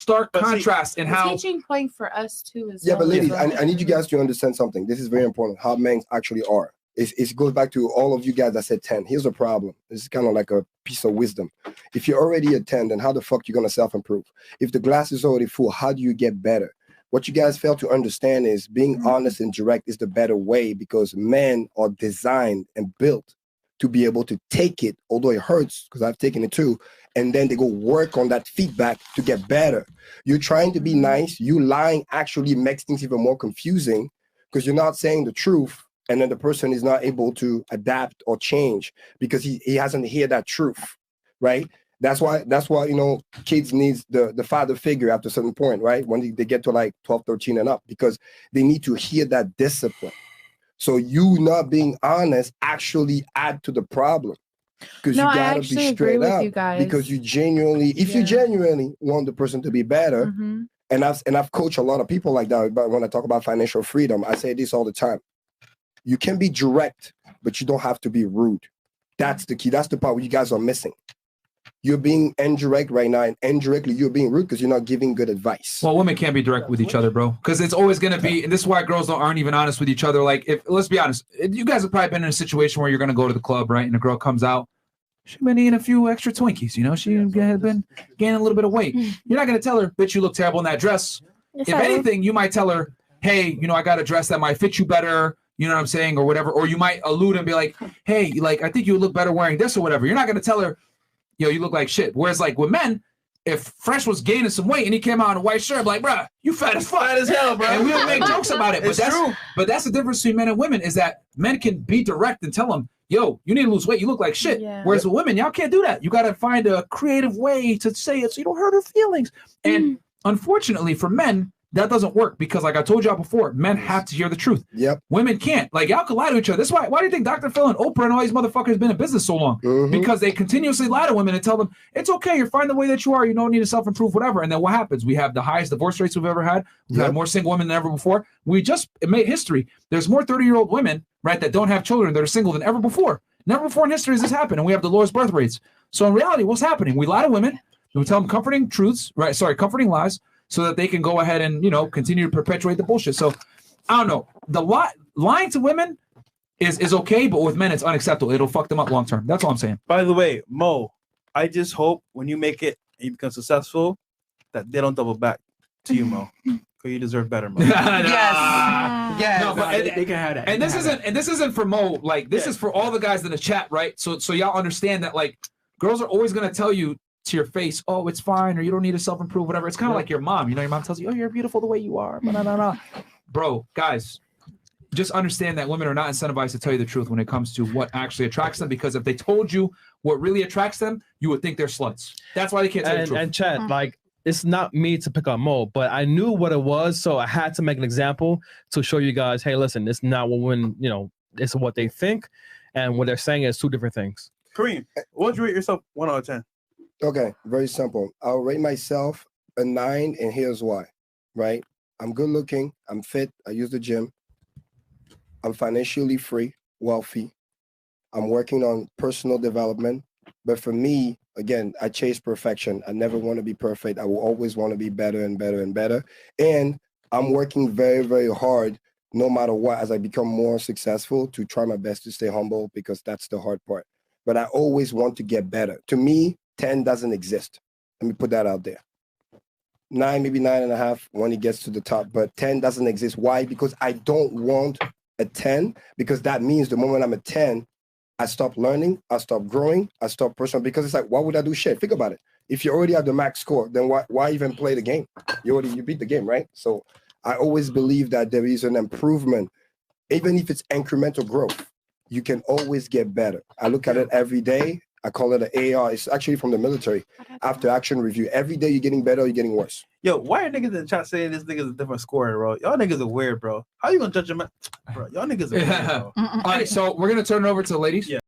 stark contrast in how teaching point for us too is but ladies, I need you guys to understand something. This is very important. How men actually are. It goes back to all of you guys that said 10. Here's the problem. This is kind of like a piece of wisdom. If you're already a 10, then how the fuck you gonna self-improve? If the glass is already full, how do you get better? What you guys fail to understand is being honest and direct is the better way, because men are designed and built to be able to take it, although it hurts, because I've taken it too, and then they go work on that feedback to get better. You're trying to be nice. You lying actually makes things even more confusing, because you're not saying the truth, and then the person is not able to adapt or change because he hasn't heard that truth, right? That's why kids need the father figure after a certain point, right? When they get to like 12, 13 and up, because they need to hear that discipline. So you not being honest actually add to the problem, because you gotta be straight up. Because you genuinely, if you genuinely want the person to be better, and I've coached a lot of people like that. But when I talk about financial freedom, I say this all the time. You can be direct, but you don't have to be rude. That's the key. That's the part where you guys are missing. You're being indirect right now, and indirectly you're being rude because you're not giving good advice. Well, women can't be direct with each other, bro, because it's always going to be, and this is why girls aren't even honest with each other. Like, let's be honest, you guys have probably been in a situation where you're going to go to the club, right, and a girl comes out, she's been eating a few extra Twinkies, she had been gaining a little bit of weight. You're not going to tell her, bitch, you look terrible in that dress. If anything, you might tell her, hey, I got a dress that might fit you better. You know what I'm saying, or whatever. Or you might allude and be like, hey, like, I think you would look better wearing this or whatever. You're not going to tell her, you look like shit. Whereas, like, with men, if Fresh was gaining some weight and he came out in a white shirt, I'm like, bruh, you fat as fuck. Fat as hell, bro. And we'll make jokes about it. But that's the difference between men and women, is that men can be direct and tell them, yo, you need to lose weight. You look like shit. Yeah. Whereas with women, y'all can't do that. You got to find a creative way to say it so you don't hurt her feelings. And unfortunately for men, that doesn't work, because, like I told y'all before, men have to hear the truth. Yep. Women can't. Like, y'all can lie to each other. That's why do you think Dr. Phil and Oprah and all these motherfuckers been in business so long? Because they continuously lie to women and tell them, it's okay, you're fine the way that you are, you don't need to self-improve, whatever. And then what happens? We have the highest divorce rates we've ever had. We've had more single women than ever before. It made history. There's more 30-year-old women, right, that don't have children, that are single, than ever before. Never before in history has this happened, and we have the lowest birth rates. So in reality, what's happening? We lie to women, we tell them comforting lies, so that they can go ahead and, continue to perpetuate the bullshit. So, I don't know. The lying to women is okay, but with men, it's unacceptable. It'll fuck them up long term. That's all I'm saying. By the way, Mo, I just hope when you make it and you become successful, that they don't double back to you, Mo. Because you deserve better, Mo. Yes. No, but they can have that. And this isn't for Mo. Like, this is for all the guys in the chat, right? So y'all understand that, like, girls are always gonna tell you to your face, oh, it's fine, or you don't need to self-improve, whatever. It's kind of like your mom. Your mom tells you, oh, you're beautiful the way you are. Bro, guys, just understand that women are not incentivized to tell you the truth when it comes to what actually attracts them, because if they told you what really attracts them, you would think they're sluts. That's why they can't tell you the truth. And Chad, like, it's not me to pick on Mo, but I knew what it was, so I had to make an example to show you guys, hey, listen, it's not what women, it's what they think, and what they're saying is two different things. Kareem, what would you rate yourself 1 out of 10? Okay, very simple. I'll rate myself a 9, and here's why, right? I'm good looking, I'm fit, I use the gym, I'm financially free, wealthy, I'm working on personal development. But for me, again, I chase perfection. I never want to be perfect. I will always want to be better and better and better. And I'm working very, very hard, no matter what, as I become more successful, to try my best to stay humble, because that's the hard part. But I always want to get better. To me, 10 doesn't exist. Let me put that out there. 9, maybe 9.5 when it gets to the top, but 10 doesn't exist. Why? Because I don't want a 10, because that means the moment I'm a 10, I stop learning, I stop growing, I stop personal, because it's like, why would I do shit? Think about it. If you already have the max score, then why even play the game? You beat the game, right? So I always believe that there is an improvement, even if it's incremental growth. You can always get better. I look at it every day. I call it an AR. It's actually from the military. After action review. Every day you're getting better, you're getting worse. Yo, why are niggas in the chat saying this nigga's a different scorer, bro? Y'all niggas are weird, bro. How you gonna judge him? Bro, y'all niggas are weird, bro. All right, so we're gonna turn it over to the ladies. Yeah.